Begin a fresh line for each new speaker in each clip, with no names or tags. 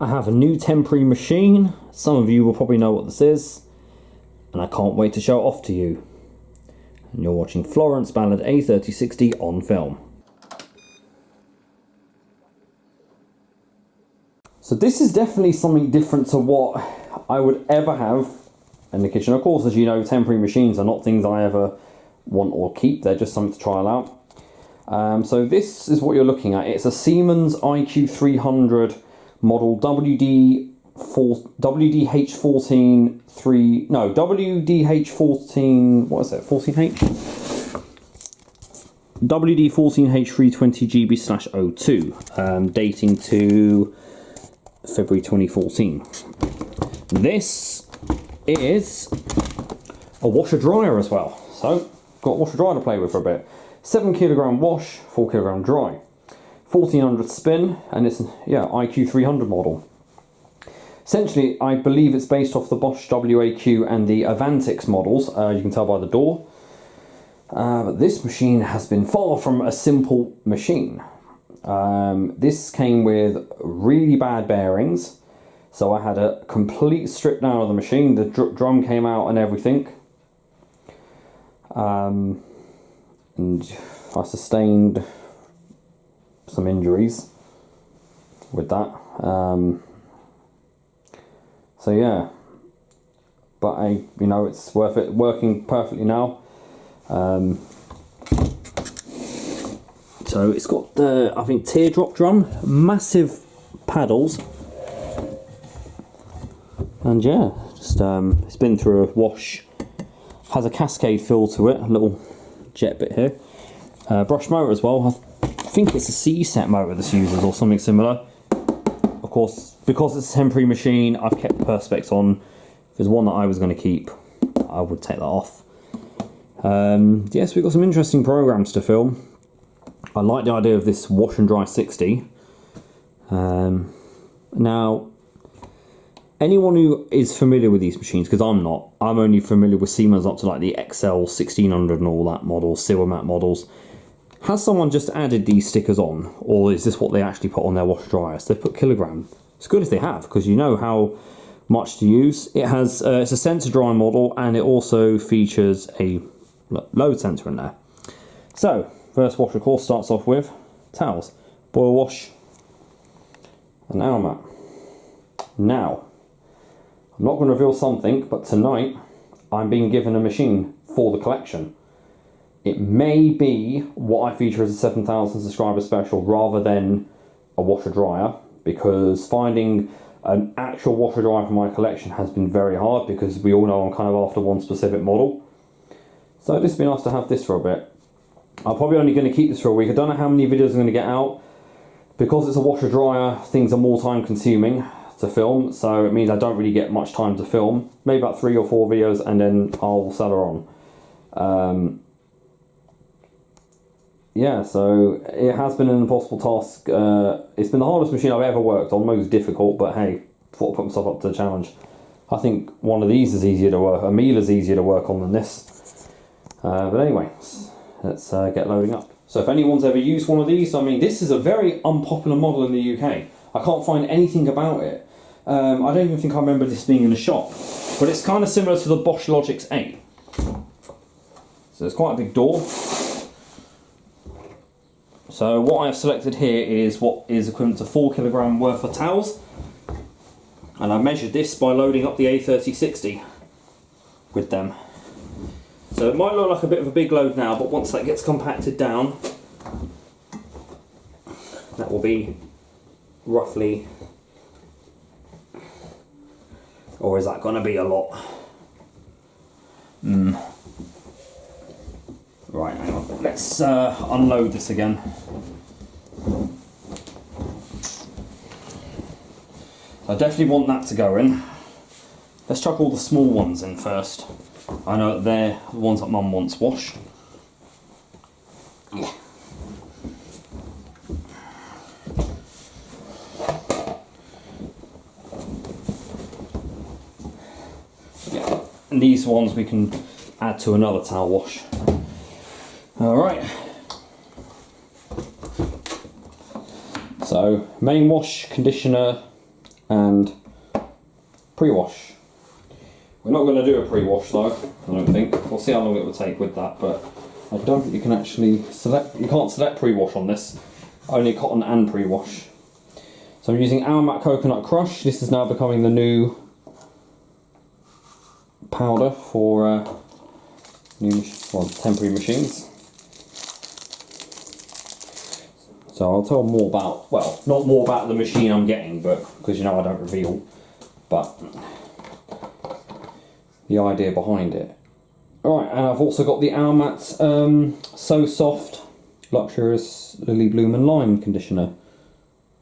I have a new temporary machine. Some of you will probably know what this is, and I can't wait to show it off to you. And you're watching Florence Ballard A3060 on film. So this is definitely something different to what I would ever have in the kitchen. Of course, as you know, temporary machines are not things I ever want or keep. They're just something to trial out. So this is what you're looking at. It's a Siemens IQ300 model WD14H320GB, WD14H320GB/02, dating to February 2014. This is a washer dryer as well. So got a washer dryer to play with for a bit. 7 kilogram wash, 4 kilogram dry. 1400 spin, and it's IQ300 model. Essentially, I believe it's based off the Bosch WAB and the Avantixx models. You can tell by the door. But this machine has been far from a simple machine. This came with really bad bearings, so I had a complete strip down of the machine. The drum came out and everything. And I sustained some injuries with that. So yeah, but it's worth it. Working perfectly now. So it's got the, I think, teardrop drum, massive paddles, and yeah, just it's been through a wash. Has a cascade fill to it, a little jet bit here. Brush motor as well. I think it's a C-set motor this uses or something similar. Of course, because it's a temporary machine, I've kept the perspex on. If there's one that I was going to keep, I would take that off. Yes, we've got some interesting programs to film. I like the idea of this wash and dry 60. Now, anyone who is familiar with these machines, because I'm not, I'm only familiar with Siemens up to like the XL 1600 and all that models, Silvermat models. Has someone just added these stickers on, or is this what they actually put on their wash dryers? They put kilogram. It's good if they have, because you know how much to use. It has it's a sensor drying model, and it also features a load sensor in there. So first wash, of course, starts off with towels, boil wash, and owl mat. Now, I'm not going to reveal something, but tonight I'm being given a machine for the collection. It may be what I feature as a 7,000 subscriber special rather than a washer dryer, because finding an actual washer dryer for my collection has been very hard, because we all know I'm kind of after one specific model. So this would be nice to have this for a bit. I'm probably only going to keep this for a week. I don't know how many videos I'm going to get out. Because it's a washer dryer, things are more time consuming to film, so it means I don't really get much time to film. Maybe about 3 or 4 videos, and then I'll sell her on. Yeah, so it has been an impossible task. It's been the hardest machine I've ever worked on, most difficult, but hey, thought I'd put myself up to the challenge. I think one of these is easier to work, a Miele's easier to work on than this. But anyway, let's get loading up. So if anyone's ever used one of these, I mean, this is a very unpopular model in the UK. I can't find anything about it. I don't even think I remember this being in the shop, but it's kind of similar to the Bosch Logix 8. So it's quite a big door. So what I've selected here is what is equivalent to 4 kilogram worth of towels, and I've measured this by loading up the A3060 with them. So it might look like a bit of a big load now, but once that gets compacted down, that will be roughly, or is that going to be a lot? Right, hang on. Let's unload this again. I definitely want that to go in. Let's chuck all the small ones in first. I know they're the ones that Mum wants washed. Yeah. And these ones we can add to another towel wash. Alright. So, main wash, conditioner, and pre-wash. We're not going to do a pre-wash though, I don't think. We'll see how long it will take with that, but I don't think you can actually select, you can't select pre-wash on this, only cotton and pre-wash. So I'm using Aromat Coconut Crush. This is now becoming the new powder for temporary machines. So I'll tell more about, well, not more about the machine I'm getting, but because you know I don't reveal, but the idea behind it. Alright, and I've also got the Aromat So Soft Luxurious Lily Bloom and Lime Conditioner.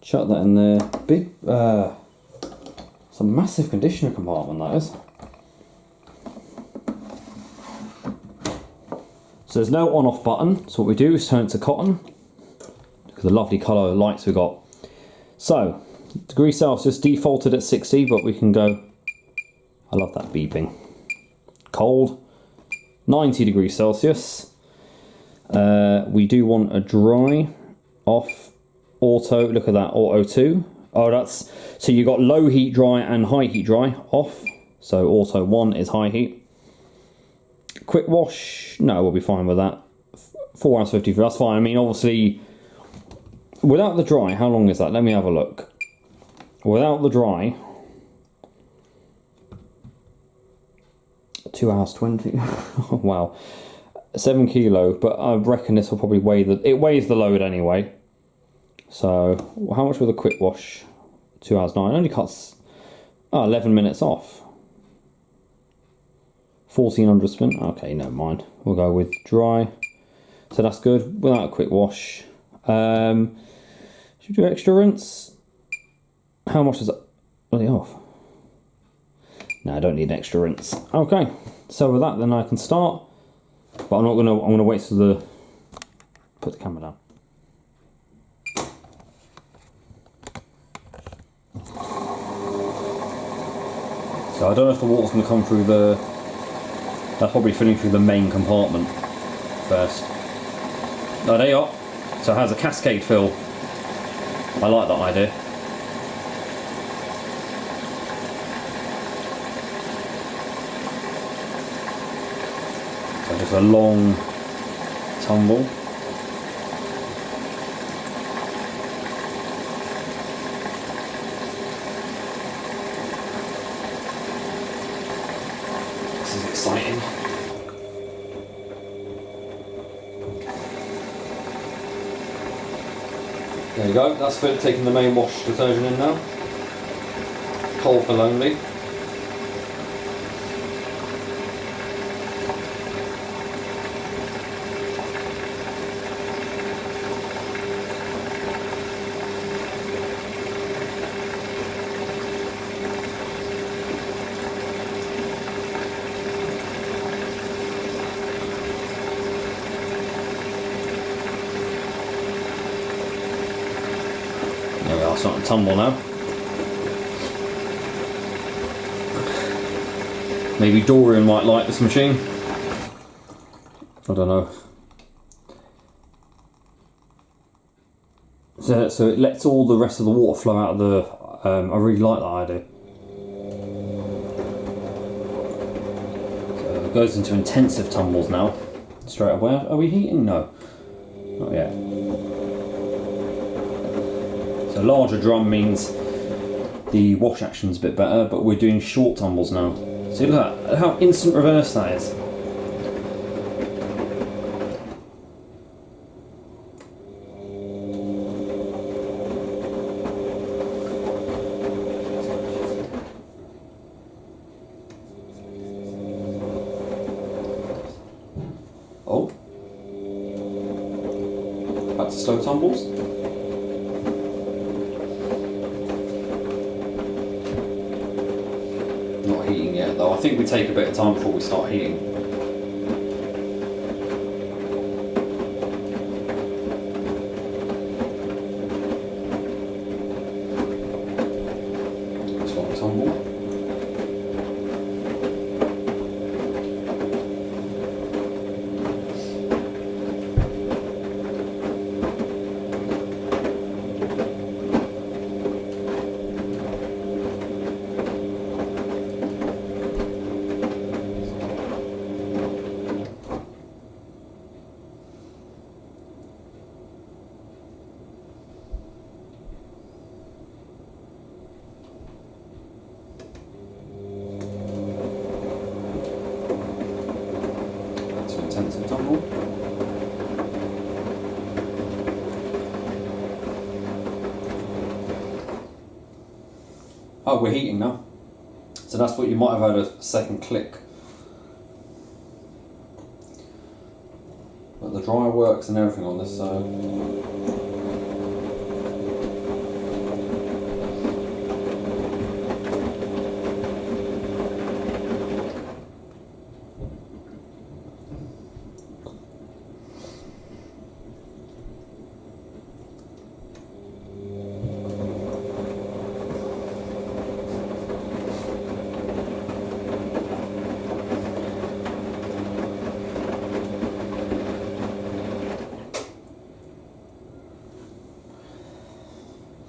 Chuck that in there. Big, it's a massive conditioner compartment, that is. So there's no on-off button, so what we do is turn it to cotton. Look at the lovely colour lights we got. So, degrees Celsius defaulted at 60, but we can go, I love that beeping. Cold, 90 degrees Celsius. We do want a dry, off, auto, look at that, auto 2. Oh, that's, so you got low heat dry and high heat dry, off. So auto 1 is high heat. Quick wash, no, we'll be fine with that. 4 hours 50, that's fine. I mean, obviously, without the dry, how long is that? Let me have a look. Without the dry, 2 hours 20. Wow, 7 kilo. But I reckon this will probably weigh the. It weighs the load anyway. So how much with a quick wash? 2 hours 9. Only cuts 11 minutes off. 1400 spin. Okay, never mind. We'll go with dry. So that's good without a quick wash. Should we do extra rinse? How much is it? Bloody off. No, I don't need an extra rinse. Okay, so with that, then I can start. But I'm not gonna. I'm gonna wait till the. Put the camera down. So I don't know if the water's gonna come through the. That's probably filling through the main compartment first. Oh, there you are. So it has a cascade fill. I like that idea. So just a long tumble. This is exciting. There you go, that's for taking the main wash detergent in now. Cold fill only. There we are, starting to tumble now. Maybe Dorian might like this machine. I don't know. So it lets all the rest of the water flow out of the... I really like that idea. So it goes into intensive tumbles now. Straight away. Are we heating? No. Not yet. So larger drum means the wash action's a bit better, but we're doing short tumbles now. See, look at how instant reverse that is. Oh. Back to slow tumbles. Not heating yet though. I think we take a bit of time before we start heating. Slow tumble. Oh, we're heating now. So that's what you might have heard, a second click. But the dryer works and everything on this, so...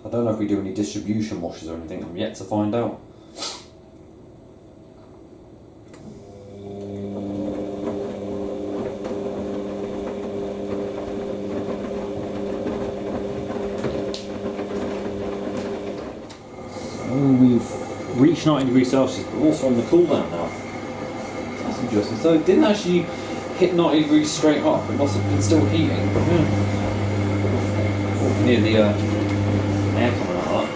I don't know if we do any distribution washes or anything, I'm yet to find out. So we've reached 90 degrees Celsius, but also on the cool down now. That's interesting. So it didn't actually hit 90 degrees straight up, it must have been still heating. Yeah. Near the air coming out of that.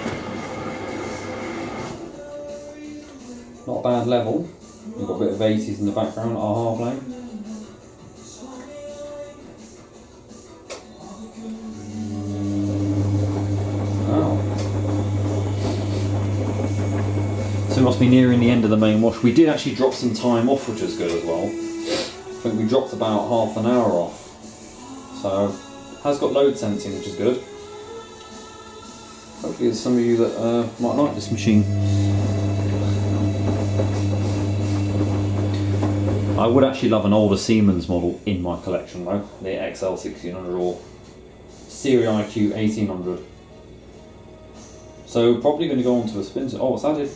Not a bad level. We've got a bit of 80s in the background at our half lane. Wow. So we must be nearing the end of the main wash. We did actually drop some time off, which was good as well. I think we dropped about half an hour off. So has got load sensing, which is good. Hopefully there's some of you that might like this machine. I would actually love an older Siemens model in my collection though, the XL1600 or Series IQ300. So probably going to go on to a spin. Oh, it's added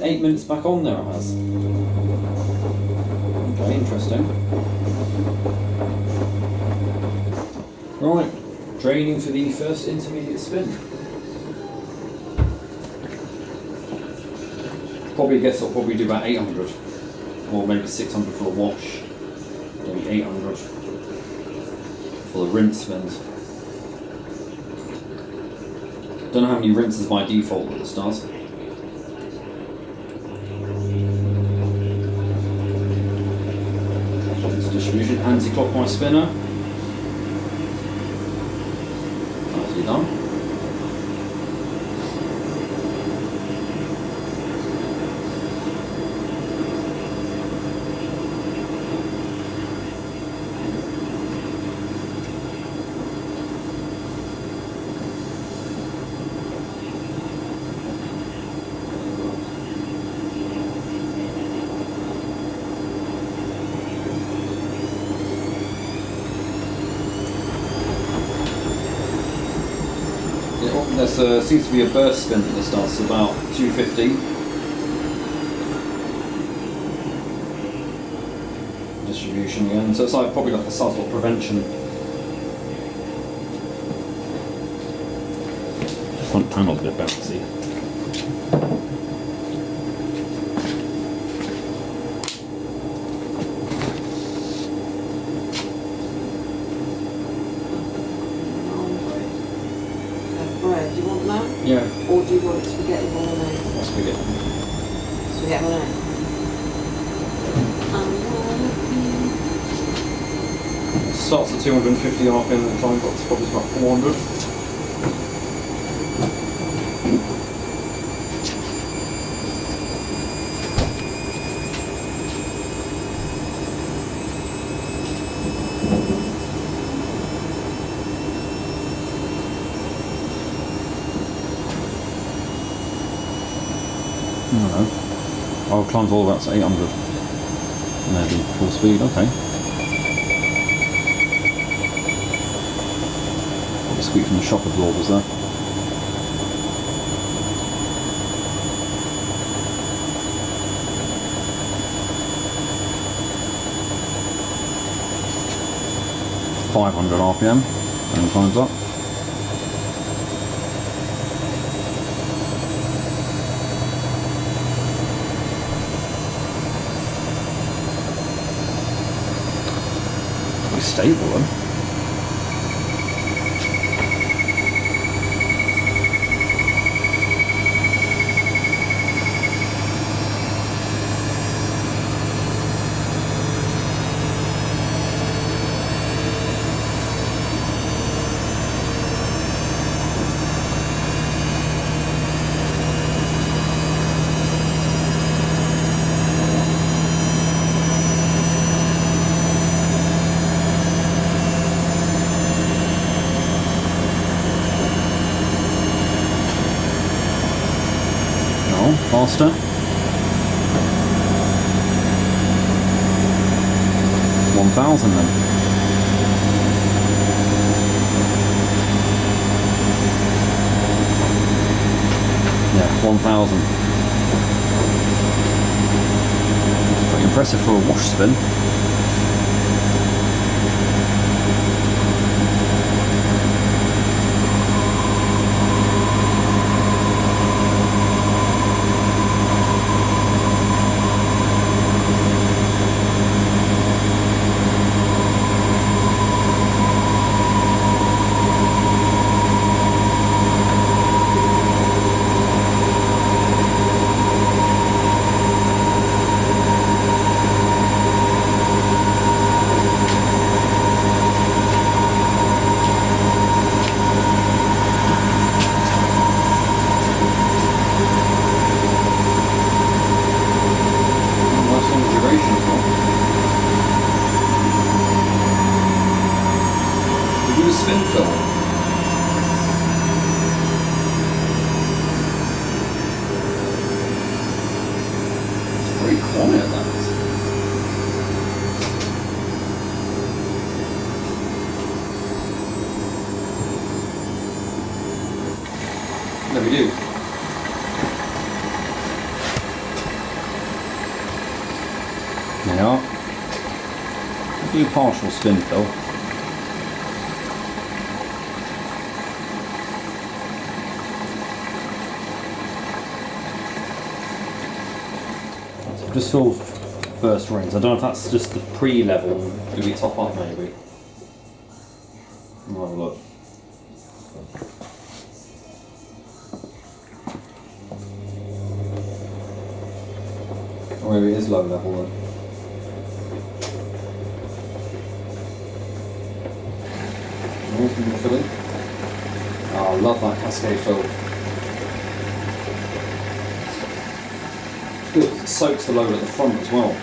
8 minutes back on there, it has. Okay, interesting. Right, draining for the first intermediate spin. Probably guess I'll probably do about 800, or maybe 600 for a wash, maybe 800 for the rinse spins. Don't know how many rinses by default that this does. Distribution, anti-clockwise spinner. Nicely done. There seems to be a burst spin that this does, about 250. Distribution again, so it's like probably like a subtle prevention. Front panel's a bit bouncy.
Do you want that?
Yeah.
Or do you want spaghetti bolognese?
What's spaghetti?
Spaghetti bolognese.
It starts at 250 RPM and the time clock's probably about 400. I don't know. Oh, it climbs all the way up to 800. Maybe full speed, okay. Probably squeak from the shock absorbers there. .500 RPM and climbs up. Stable then.
now, faster. $1,000 then. Yeah, 1,000. Pretty impressive for a wash spin. Spin film. It's very quiet, that. There we do. There you are. Do partial spin fill. Just filled first rings. I don't know if that's just the pre-level. Do we top up maybe? We'll have a look. Or maybe it is low level then. Filling. Oh, I love that cascade fill. Good, it soaks the load at the front as well.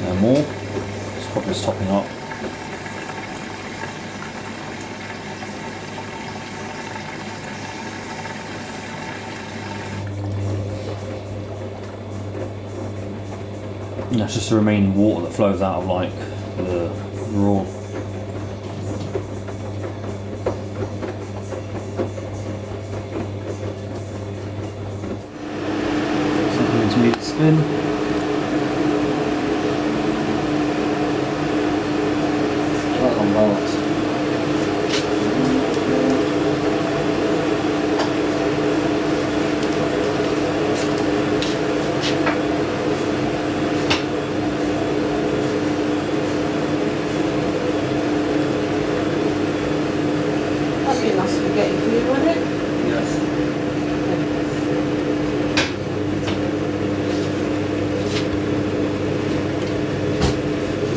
No more. Just put this topping up. That's just the remaining water that flows out of like the raw. Something to need to spin. Right on balance.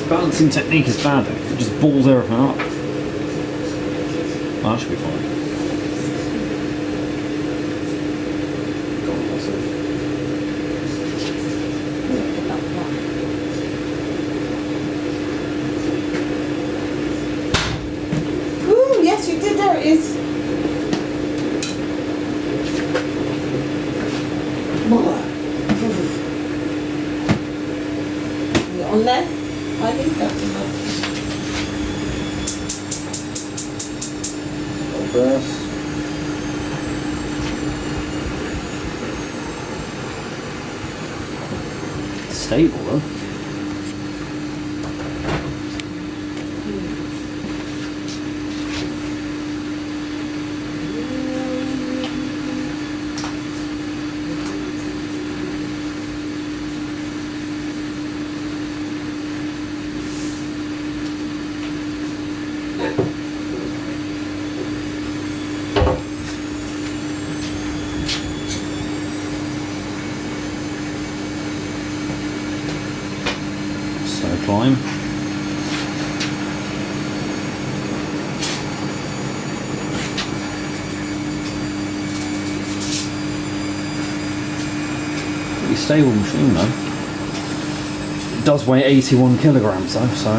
Balancing technique is bad though, it just balls everything up. That should be fine.
Ooh, yes you did, there it is. More. Is it on there? I think that's enough.
First. Stable though. Climb. pretty stable machine though. It does weigh 81 kilograms though, so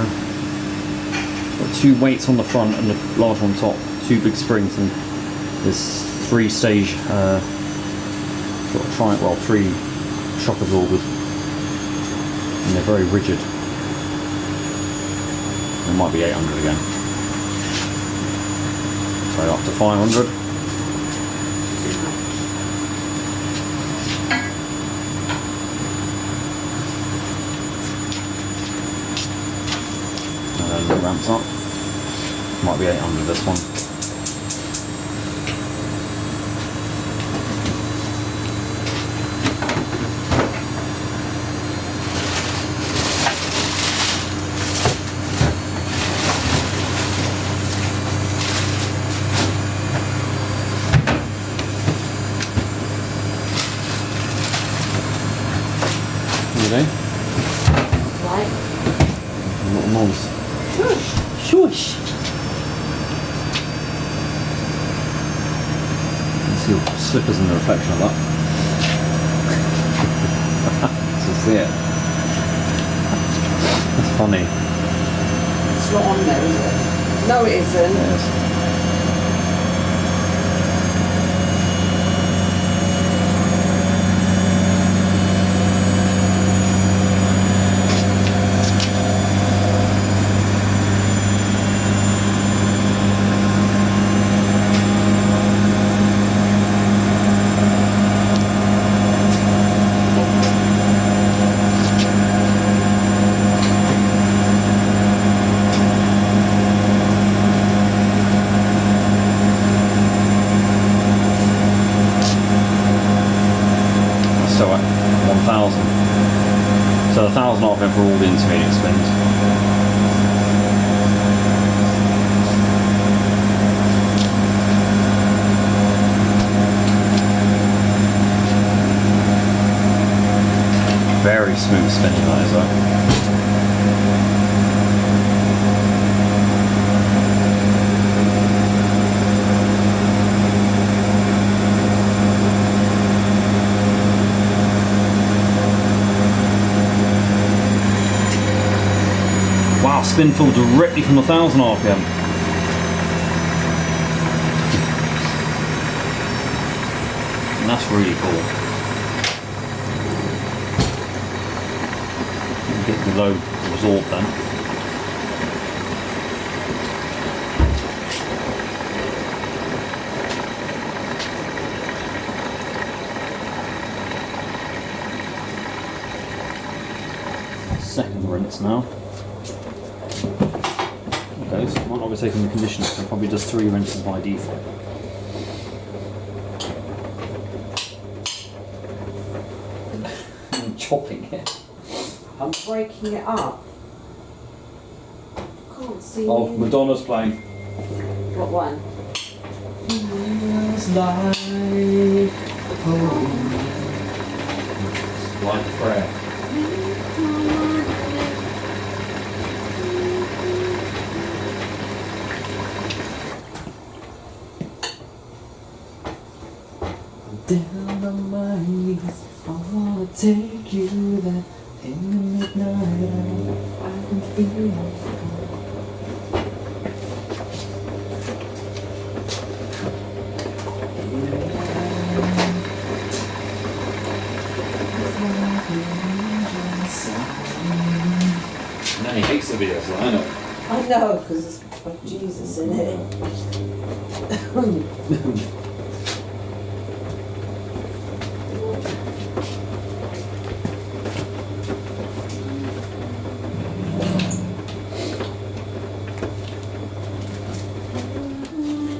got 2 weights on the front and the large one on top, 2 big springs, and there's 3 stage sort of 3 shock absorbers, and they're very rigid. It might be 800 again, so up to 500. Ramps up. Might be 800 this one. Okay.
Right.
A little noise.
Shush.
Shush! You can see the slippers in the reflection of that. This is it. That's funny.
It's not on there, is it? No, it isn't.
Yes. So at 1,000. So 1,000 RPM for all the intermediate spins. Very smooth spinning that is though. Wow, spin full directly from 1,000 RPM. And that's really cool. Get the low absorbed then. Second rinse now. Okay, so I might not be taking the conditioner, so it probably does 3 rinses by default. I'm chopping it.
I'm breaking it up. Can't see
Oh,
you.
Madonna's playing.
What one?
Like prayer.
Down on my knees, I wanna take you there. In the midnight, I can feel it.
And then he hates the videos, I know.
I know, because it's got Jesus in it.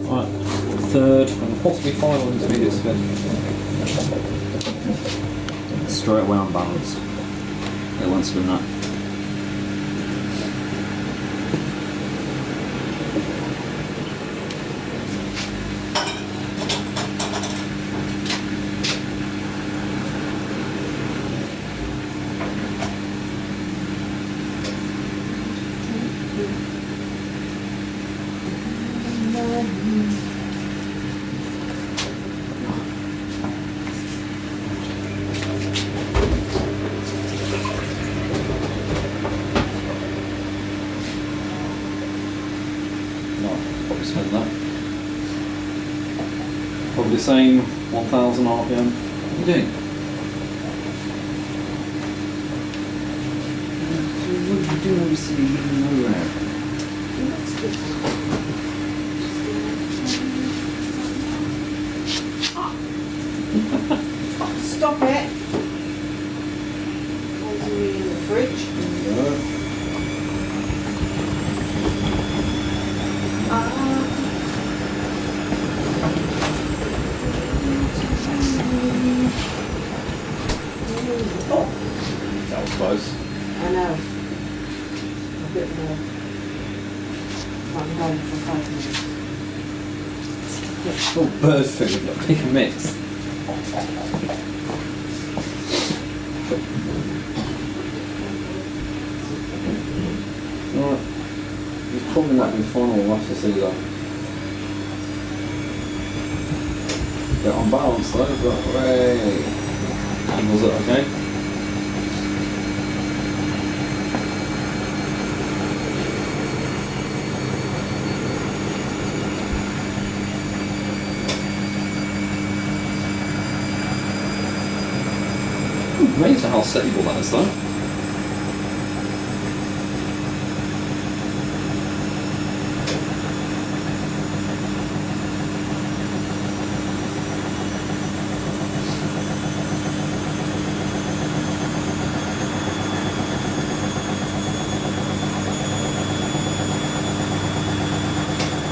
Right, third and possibly final intermediate spin. Straight away unbalanced. It won't spin that. same 1000 RPM. What are you doing? What are you doing over silly nowhere?
Stop it. One's in the fridge. Oh,
That was close.
I know. A bit more. I'm going for 5 minutes.
Oh, bird food, look, pick and mix. Alright. He's probably not been final rush this either. Bit unbalanced though, but hooray! Angles it okay? Amazing how stable that is though.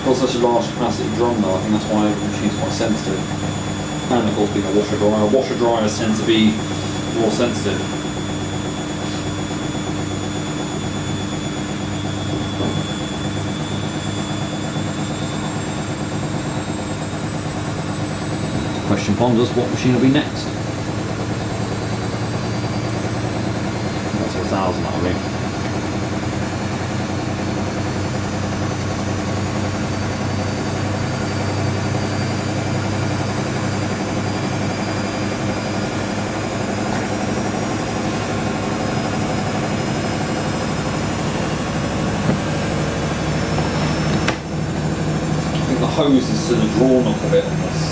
Got such a large capacity drum though, I think that's why the machine's quite sensitive. And of course being a washer dryers tend to be more sensitive. Question ponders, what machine will be next? That's 1000 that'll be. The hose is sort of drawn up a bit on this.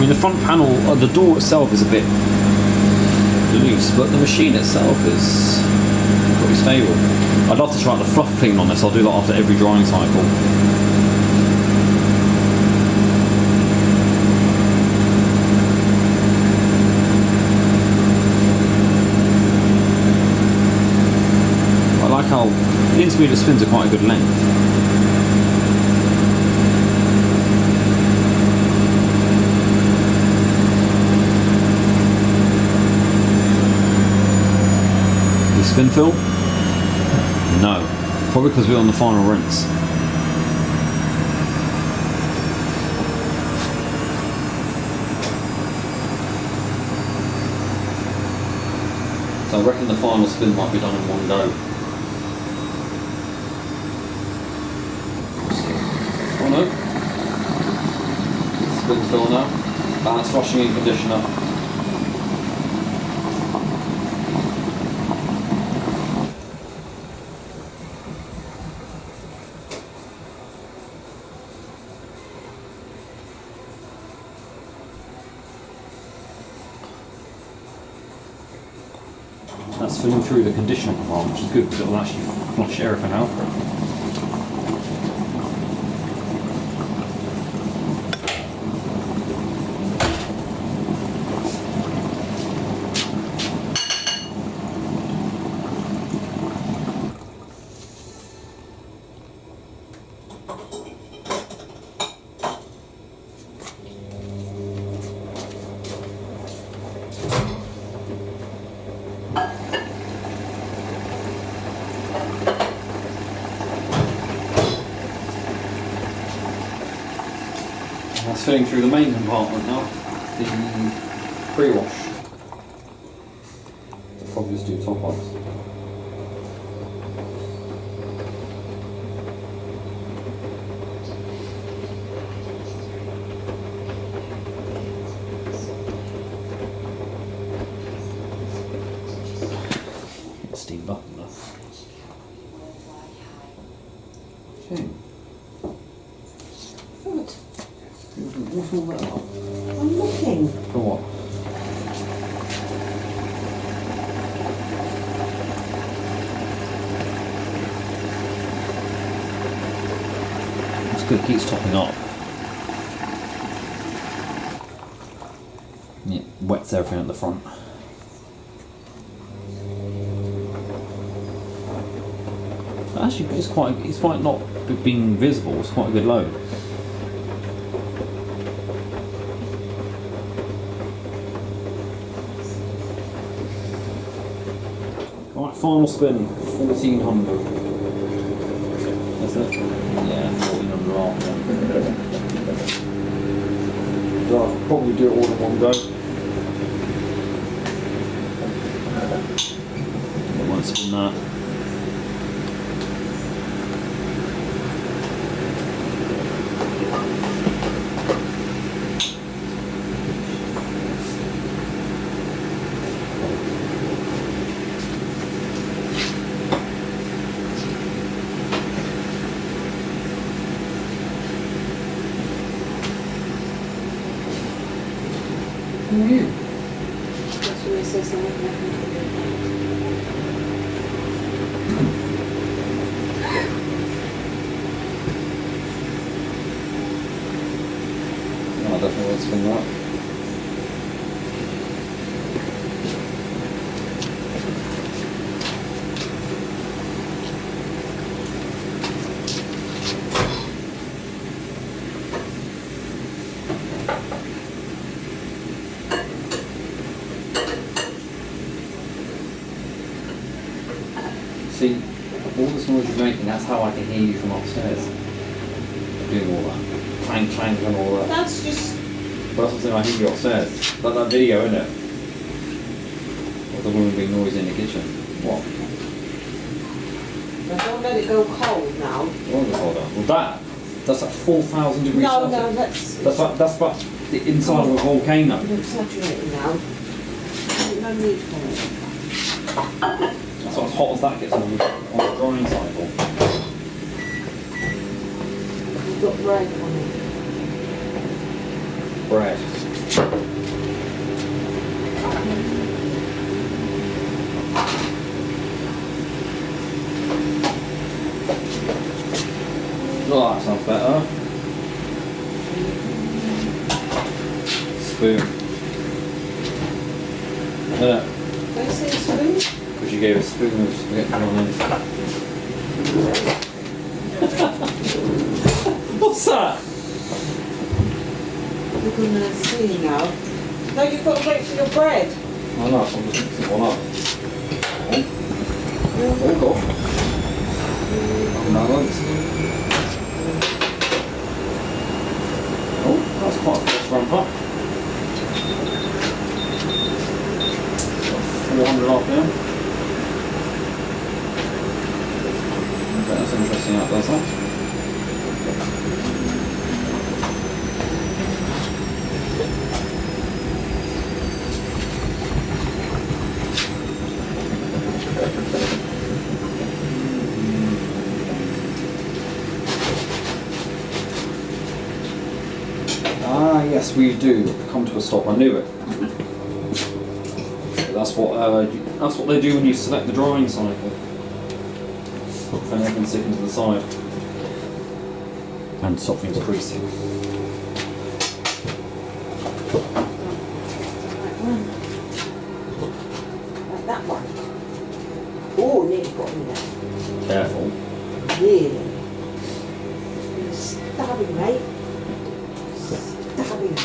The front panel, the door itself is a bit loose, but the machine itself is pretty stable. I'd love to try out the fluff clean on this. I'll do that after every drying cycle. I like how the intermediate spins are quite a good length. Spin fill? No. Probably because we're on the final rinse. So I reckon the final spin might be done in one go. Oh no. Spin fill now. Balance washing and conditioner. That's filling through the conditioner command, which is good because it will actually flush everything out. That's filling through the main compartment now. The pre-wash. I'll probably just do top ones. Steam button though. Okay.
Good.
What's all that about?
I'm looking.
For what? It's good, it keeps topping up. Yeah, wets everything at the front. Actually, it's quite not being visible. It's quite a good load. Right, final spin, 1400. That's it. Yeah, 1400 off. So I'll probably do it all in one go. I won't spin that.
That's what it says on it.
No, I definitely won't spin that. See, all this noise you're making, that's how I can hear you from upstairs. Doing all that. Clang, clang, and all that.
That's just.
But that's what I hear you upstairs. That video, isn't it? Of the woman being noisy in the kitchen. What?
I don't let it go cold now.
What was hold on? Well, that's at 4,000 degrees
No,
Celsius.
no,
That's about the inside of a volcano.
I'm exaggerating now. No need for it.
That's as hot as that gets on the drying cycle.
You've got bread on it.
Bread. Oh, that sounds better. Spoon. Yeah,
Can I say a spoon?
because you gave a spoon of spaghetti bolognese. What's that?
You're gonna see now. No, you've got to wait for your bread.
Oh no, I'm just mixing one up. Hold off. Now that's... Oh, that's quite a fast ramp up. 400 RPM. Okay, that's interesting how it does that. Ah, yes, we do. Come to a stop. I knew it. That's what they do when you select the drying cycle. Then they can stick into the side and stop things creasing.
Like that one. Oh, nearly got me there.
Careful.
Really. You're stabbing, mate. Stabbing.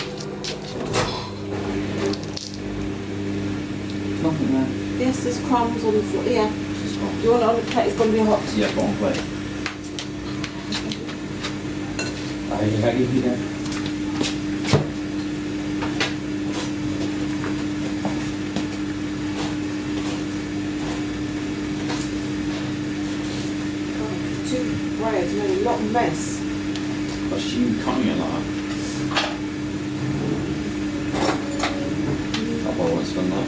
Nothing there.
Yes, there's crumbs on the floor. Yeah.
Just gone.
Do you want it on the plate? It's going to be hot.
Yeah, go on, plate. Here you go.
It's made a lot of mess.
That's you cutting it like that. I won't spend that.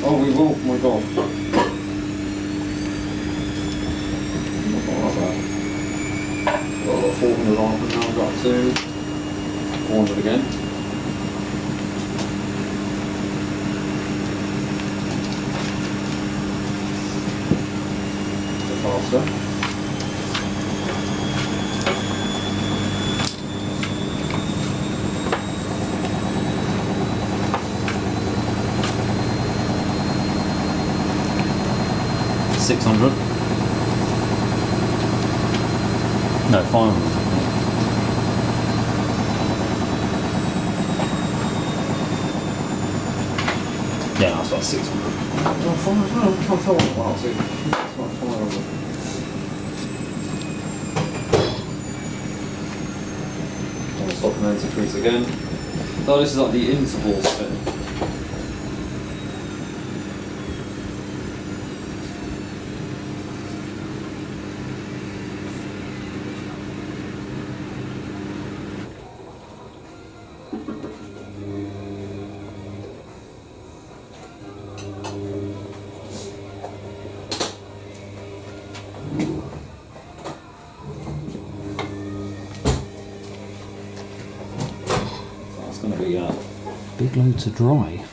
Oh, we will. Oh my god. Not that bad. Got a 400 on, and now I've got to 400 again. A bit faster. $600. No, $500. Yeah, that's about 600. I can't tell what it was. It's about 500. I'll stop and then decrease again. So this is like the interval spin. Going to be a big load to dry.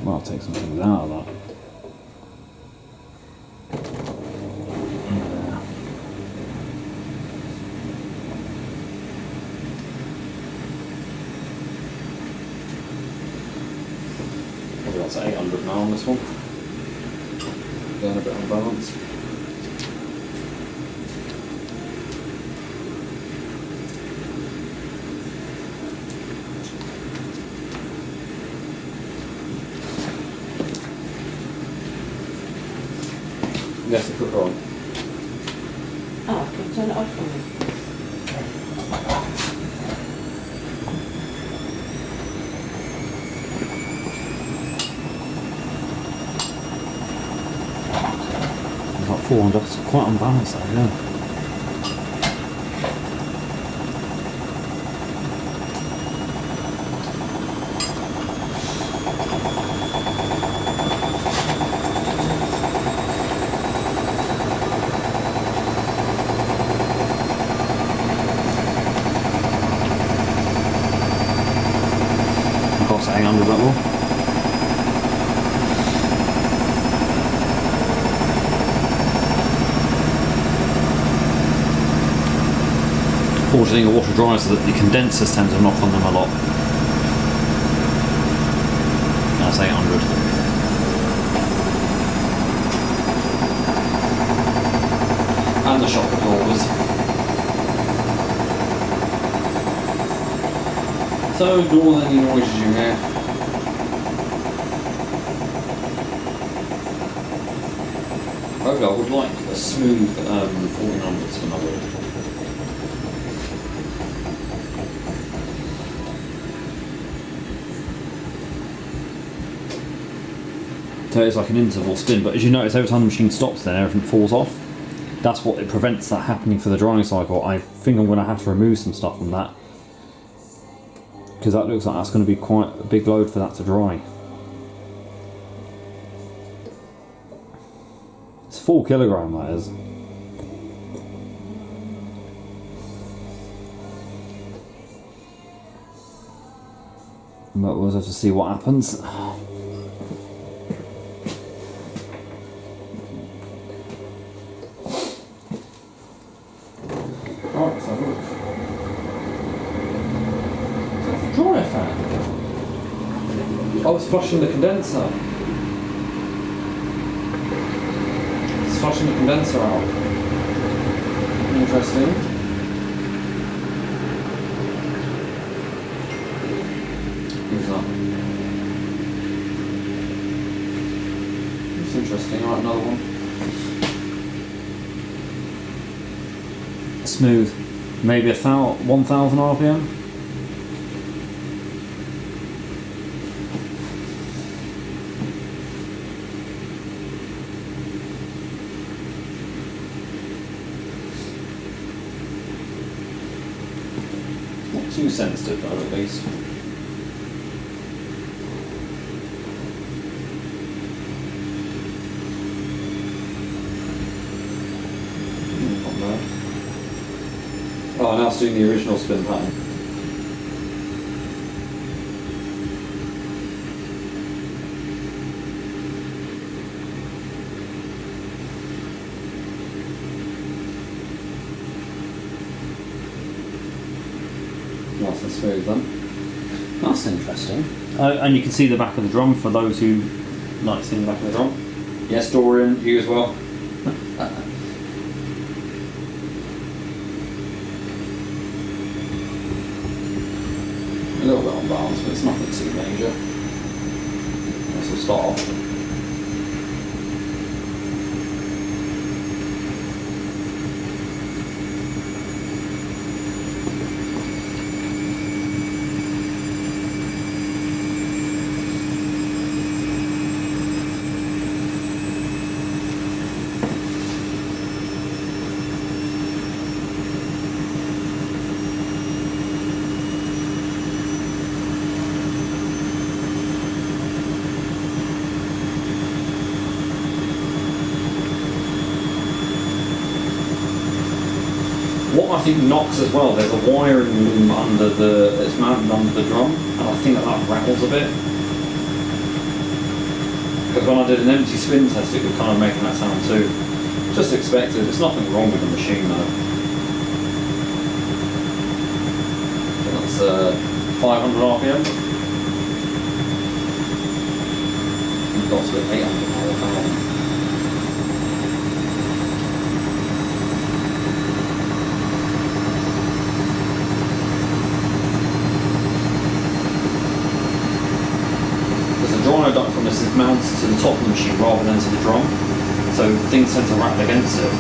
Well, I'll take some things out of that. Probably that's 800 now on this one. Going a bit unbalanced. Yes, put her on.
Oh, I can turn it off for me.
About 400, it's quite unbalanced though, yeah. Cost 800 that will. Fortunately, a washer dryer so that the condensers tend to knock on them a lot. That's 800. And the shock absorbers. So ignore any noises you hear. However, I would like a smooth 1400s for my build. So it's like an interval spin, but as you notice, every time the machine stops then everything falls off. That's what it prevents that happening for the drying cycle. I think I'm going to have to remove some stuff from that, because that looks like that's going to be quite a big load for that to dry. It's 4 kilogram, that is. But we'll have to see what happens. Right, let's have a look. Dryer fan. Oh, it's flushing the condenser. It's flushing the condenser out. Interesting. Who's that? That's interesting. Alright, another one. Smooth. Maybe 1,000 RPM. too sensitive though, at least. Not bad. Oh, now it's doing the original spin pattern. Nice and smooth then. That's interesting. And you can see the back of the drum for those who like seeing the back of the drum. Yes, Dorian, you as well. A little bit on balance, but it's nothing too major. Let's just start off. What I think knocks as well, there's a wiring loom under it's mounted under the drum, and I think that rattles a bit. Because when I did an empty spin test, it was kind of making that sound too. Just expected, there's nothing wrong with the machine though. So that's 500 RPM. We've got to 800 RPM. The dryer duct from this is mounted to the top of the machine rather than to the drum, so things tend to rattle against it.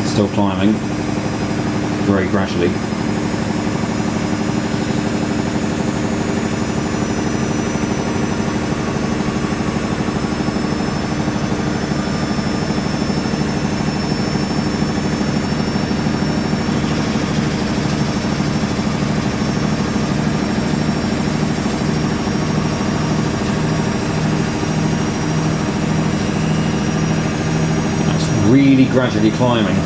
Still climbing, very gradually. Really gradually climbing.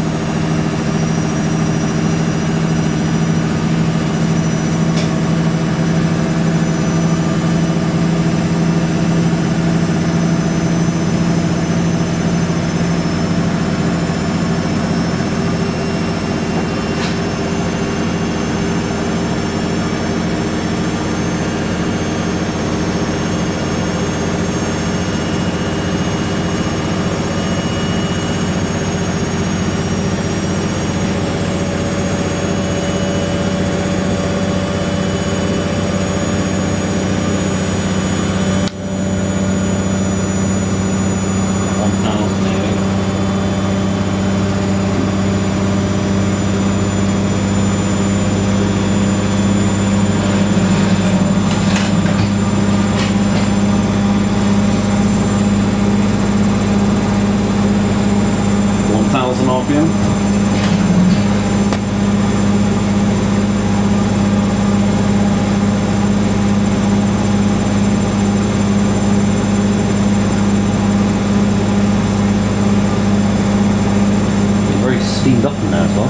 Steamed up in there as well.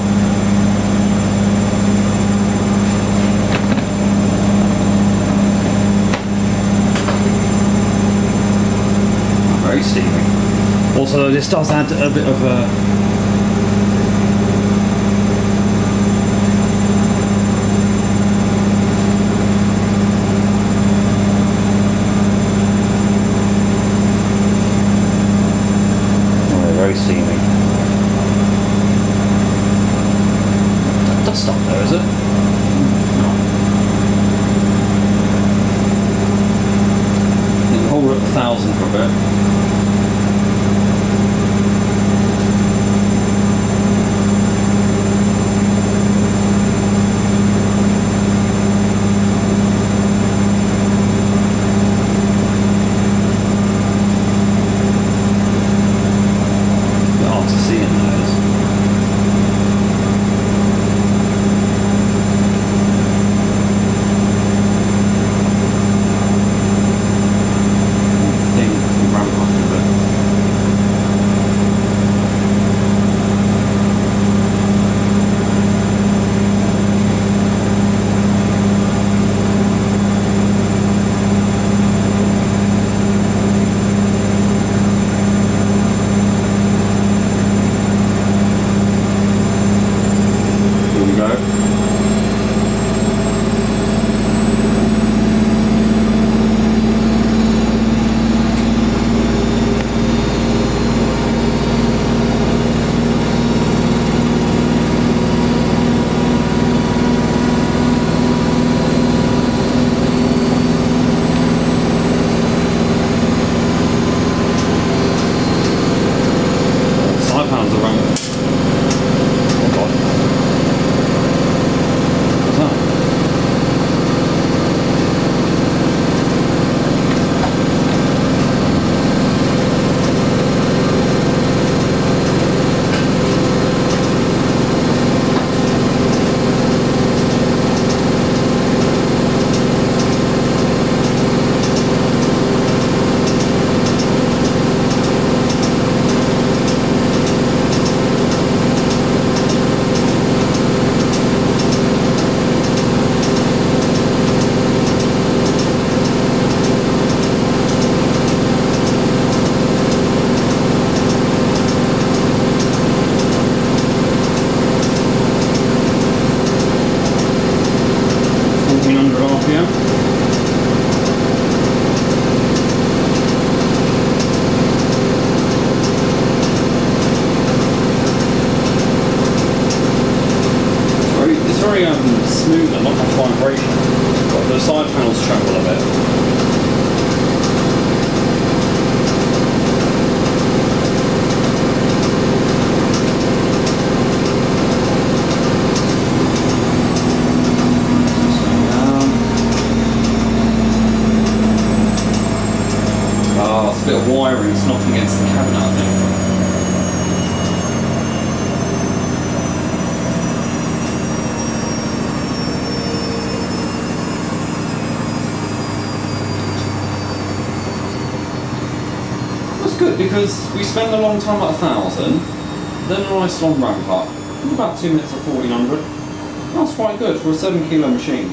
Very steamy. Also, this does add a bit of a very steamy. Dust up there, is it? No. You can hold it at 1,000 for a bit. tremble a bit. A bit of wiring, it's knocking against the cabinet, I think. That's good because we spend a long time at 1,000, then a nice long ramp up, about 2 minutes at 1,400. That's quite good for a 7 kilo machine.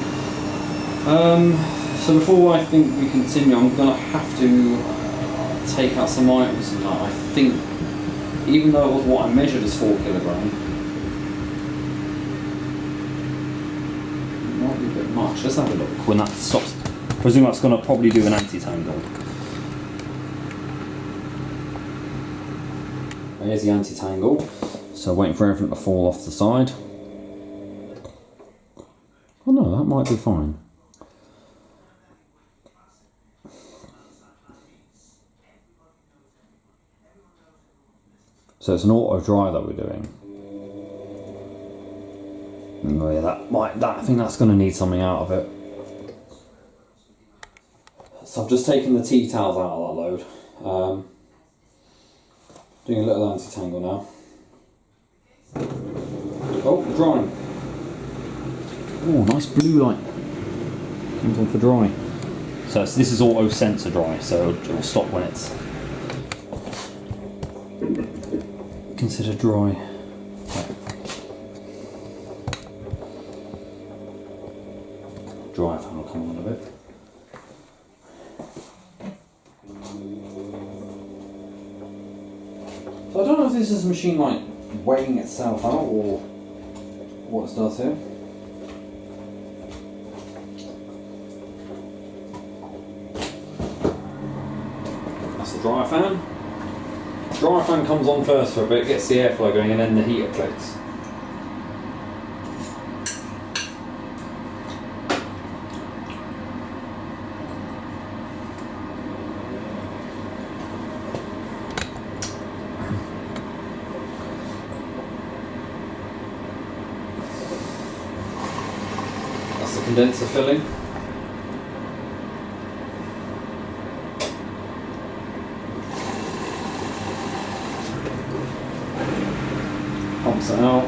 So before I think we continue, I'm going to have to take out some items and I think, even though it was what I measured as 4 kilogram, it might be a bit much. Let's have a look when that stops. I presume that's going to probably do an anti-tangle. There's the anti-tangle. So waiting for everything to fall off the side. Oh no, that might be fine. So it's an auto dry that we're doing. Oh yeah, I think that's going to need something out of it. So I've just taken the tea towels out of that load. Doing a little anti-tangle now. Oh, drying. Oh, nice blue light. Comes on for dry. So this is auto sensor dry, so it will stop when it's considered dry. Dry fan will come on a bit. So I don't know if this is a machine like weighing itself out or what it does here. That's the dryer fan. Dryer fan comes on first for a bit, gets the airflow going, and then the heater clicks. That's the condenser filling. Pumps it out.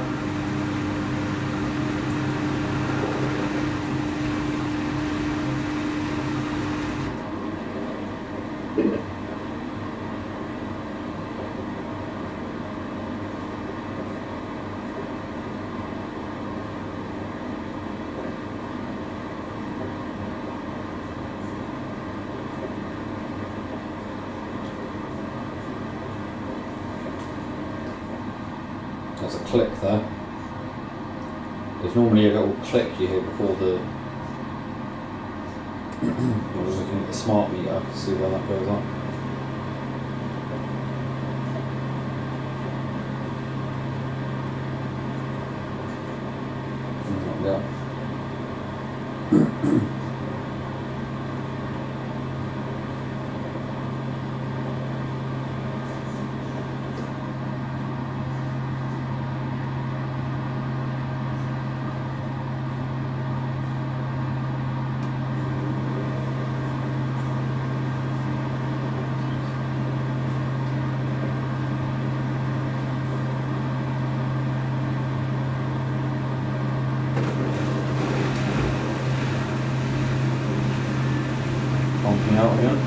There's a click there. There's normally a little click you hear before the. I was looking at the smart meter to see where that goes up. Yeah. Pumping out again.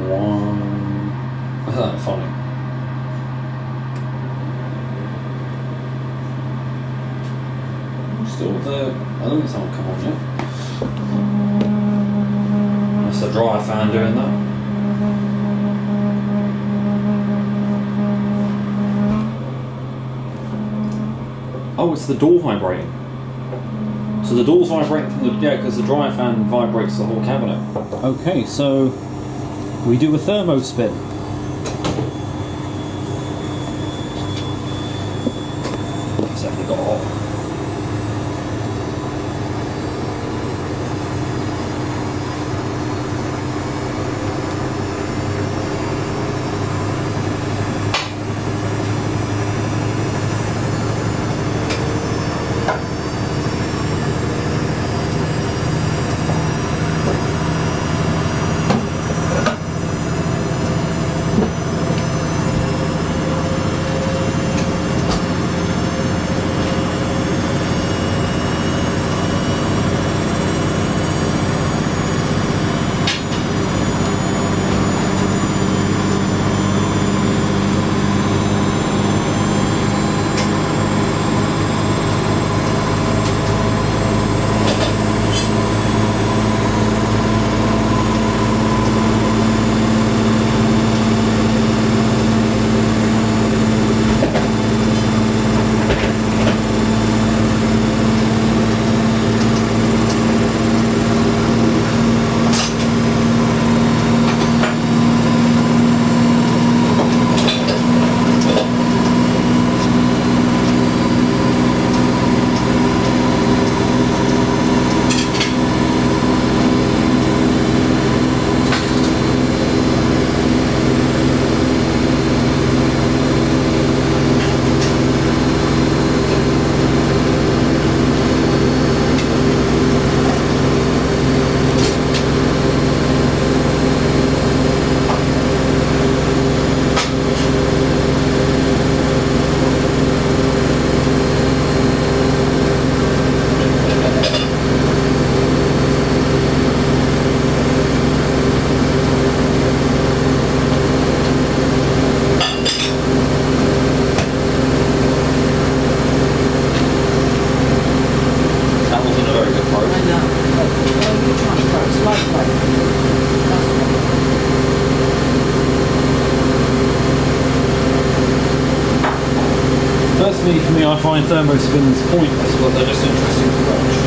One. Funny. Still the elements haven't come on yet. That's the dryer fan doing that. Oh, it's the door vibrating. So the door's vibrating from the, yeah, because the dryer fan vibrates the whole cabinet. Okay, so we do a thermo spin. It's definitely got hot. Personally, for me, I find thermo spins pointless, but they're just interesting to watch.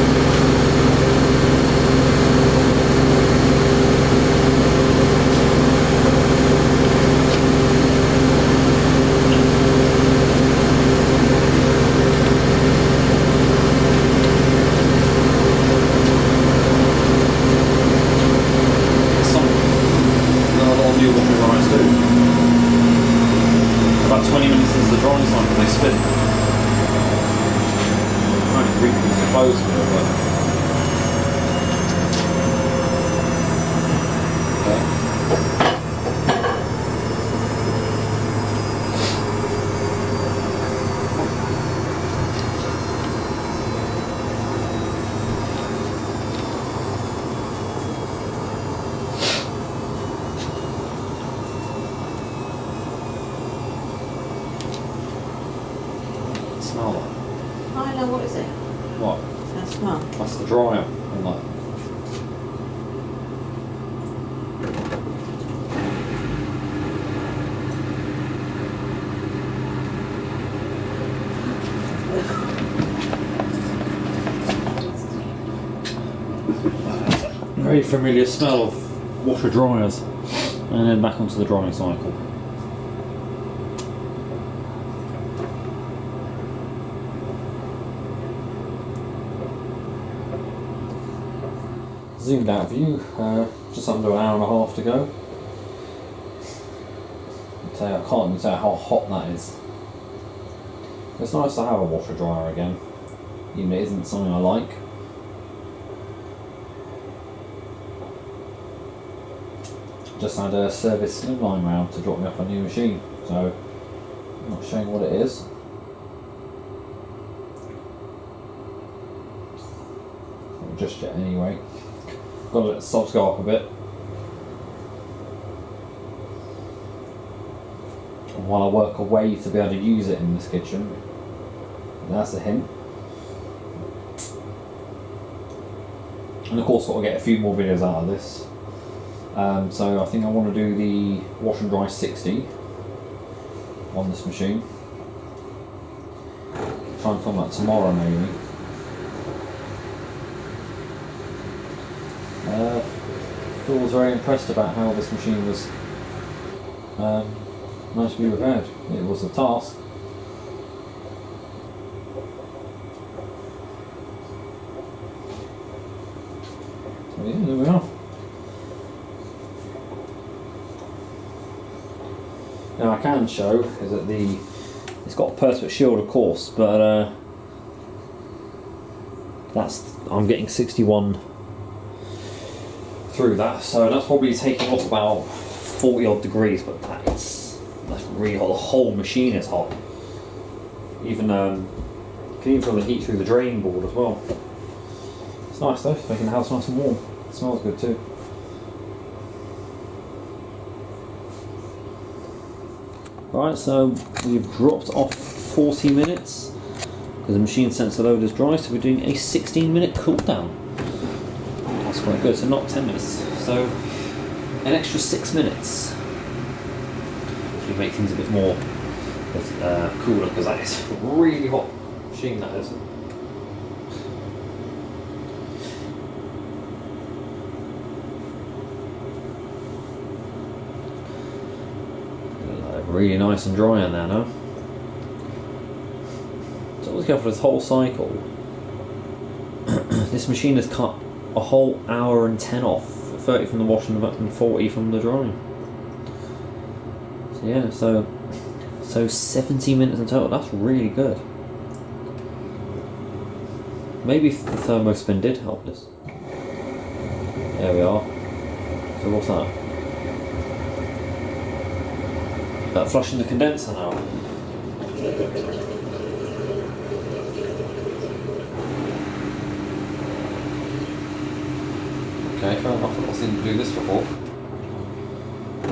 About 20 minutes into the drying cycle, they spin. Trying to recompose a little bit. Smell that.
I know, what is it?
What?
That smell.
That's the dryer on that. Very familiar smell of washer dryers, and then back onto the drying cycle. Zoomed out view, just under an hour and a half to go. I can't even tell how hot that is. It's nice to have a washer dryer again, even if it isn't something I like. Just had a service slimline round to drop me off a new machine, so I'm not showing what it is. Not just yet anyway. Got to let the subs go up a bit. And while I work away to be able to use it in this kitchen, that's a hint. And of course, got to get a few more videos out of this. So I think I want to do the wash and dry 60 on this machine. Try and film that tomorrow maybe. Phil was very impressed about how this machine was managed to be repaired. It was a task. yeah, there we are. Now I can show is that it's got a perspex shield, of course, but I'm getting 61 through that, so that's probably taking off about 40 odd degrees, but that's really hot. The whole machine is hot. Even you can even feel the heat through the drain board as well. It's nice though, it's making the house nice and warm. It smells good too. Right, so we've dropped off 40 minutes because the machine sensor load is dry, so we're doing a 16-minute cool down. That's quite good, so not 10 minutes, so an extra 6 minutes. To make things a bit more cooler, because that is a really hot machine, that is. Really nice and dry in there now. So let's go for this whole cycle. This machine has cut a whole hour and 10 off, 30 from the washing and 40 from the drying. So yeah, so 70 minutes in total. That's really good. Maybe the thermospin did help this. There we are. So what's that? Flushing the condenser now. Okay, fair enough. I've not seen you do this before.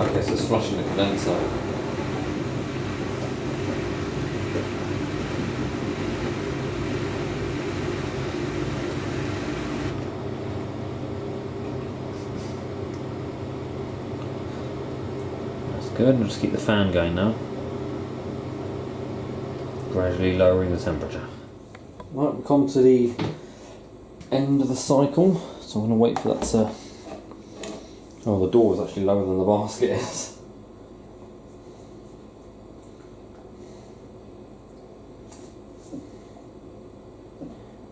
Okay, so it's flushing the condenser. Good, we'll just keep the fan going now. Gradually lowering the temperature. Right, we've come to the end of the cycle, so I'm going to wait for that to... Oh, the door is actually lower than the basket is.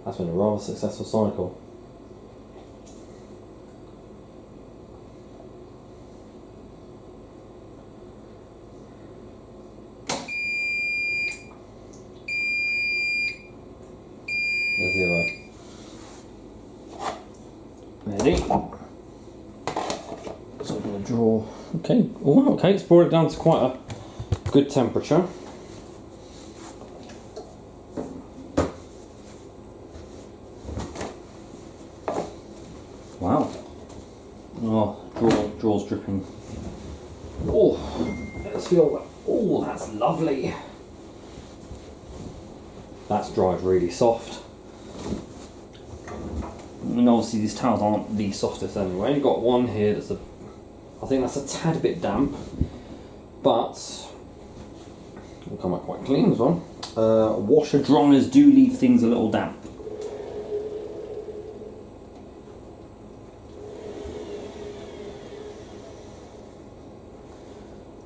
That's been a rather successful cycle. Zero. Ready? So I'm going to draw. Okay. Oh, okay. It's brought it down to quite a good temperature. Wow. Oh, draw's dripping. Oh, let's feel that. Oh, that's lovely. That's dried really soft. And obviously these towels aren't the softest anyway. You've got one here that's I think that's a tad bit damp, but it'll come out quite clean as well. Washer dryers do leave things a little damp.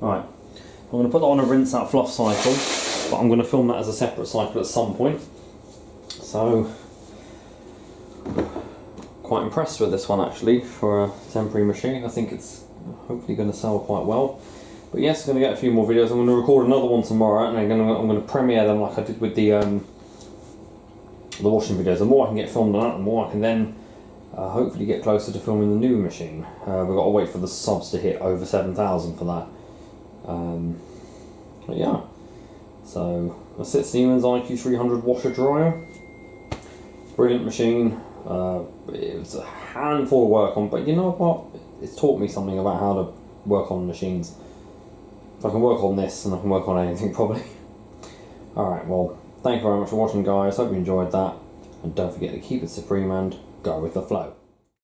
Right, I'm going to put that on a rinse out fluff cycle, but I'm going to film that as a separate cycle at some point. So, quite impressed with this one actually for a temporary machine. I think it's hopefully going to sell quite well. But yes, I'm going to get a few more videos. I'm going to record another one tomorrow, and I'm going to premiere them like I did with the washing videos. The more I can get filmed on that, the more I can then hopefully get closer to filming the new machine. We've got to wait for the subs to hit over 7,000 for that. But yeah, so that's it. Siemens IQ300 washer dryer. Brilliant machine. It was a handful of work on, but you know what? It's taught me something about how to work on machines. If I can work on this, and I can work on anything probably. Alright, well, thank you very much for watching, guys. Hope you enjoyed that. And don't forget to keep it supreme and go with the flow.